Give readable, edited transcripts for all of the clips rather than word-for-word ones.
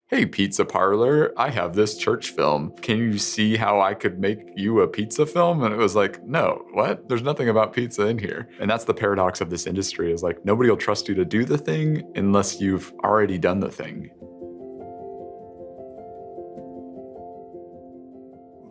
hey, pizza parlor, I have this church film. Can you see how I could make you a pizza film? And it was like, no, what? There's nothing about pizza in here. And that's the paradox of this industry is like, nobody will trust you to do the thing unless you've already done the thing.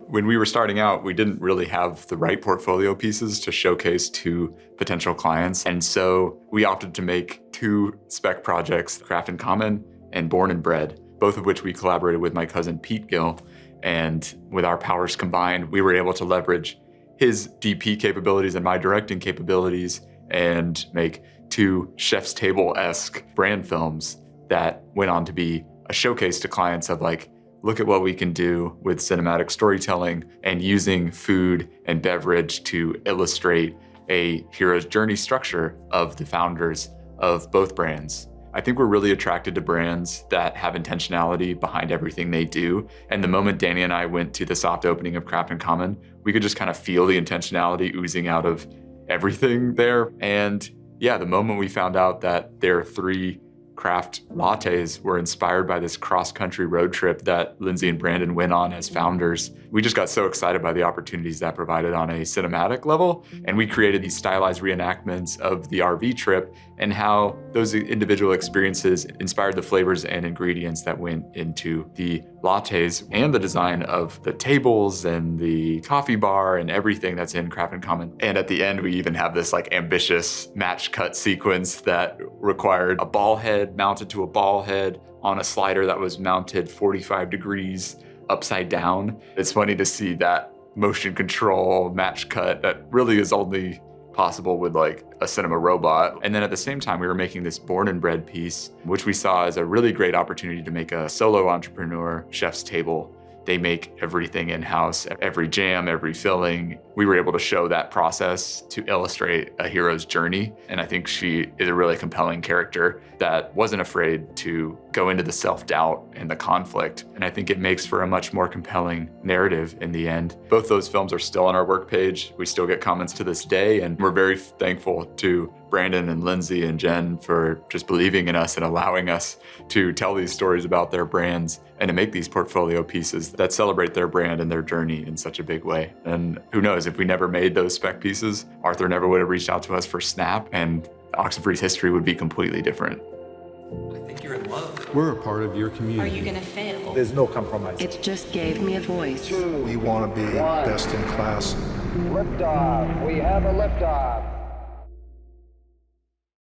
When we were starting out, we didn't really have the right portfolio pieces to showcase to potential clients. And so we opted to make 2 spec projects, Craft Common and Born and Bred, both of which we collaborated with my cousin Pete Gill. And with our powers combined, we were able to leverage his DP capabilities and my directing capabilities and make 2 Chef's Table-esque brand films that went on to be a showcase to clients of like, look at what we can do with cinematic storytelling and using food and beverage to illustrate a hero's journey structure of the founders of both brands. I think we're really attracted to brands that have intentionality behind everything they do. And the moment Danny and I went to the soft opening of Craft Common, we could just kind of feel the intentionality oozing out of everything there. And yeah, the moment we found out that their 3 craft lattes were inspired by this cross-country road trip that Lindsay and Brandon went on as founders. We just got so excited by the opportunities that provided on a cinematic level. And we created these stylized reenactments of the RV trip and how those individual experiences inspired the flavors and ingredients that went into the lattes and the design of the tables and the coffee bar and everything that's in Craft Common. And at the end, we even have this like ambitious match cut sequence that required a ball head mounted to a ball head on a slider that was mounted 45 degrees upside down. It's funny to see that motion control match cut that really is only possible with like a cinema robot. And then at the same time, we were making this Born and Bred piece, which we saw as a really great opportunity to make a solo entrepreneur chef's table. They make everything in-house, every jam, every filling. We were able to show that process to illustrate a hero's journey. And I think she is a really compelling character that wasn't afraid to go into the self-doubt and the conflict. And I think it makes for a much more compelling narrative in the end. Both those films are still on our work page. We still get comments to this day. And we're very thankful to Brandon and Lindsay and Jenn for just believing in us and allowing us to tell these stories about their brands and to make these portfolio pieces that celebrate their brand and their journey in such a big way. And who knows, if we never made those spec pieces, Arthur never would have reached out to us for Snap, and Oxenfree's history would be completely different. I think you're in love. We're a part of your community. Are you gonna fail? There's no compromise. It just gave me a voice. We want to be best in class. Liftoff. We have a liftoff.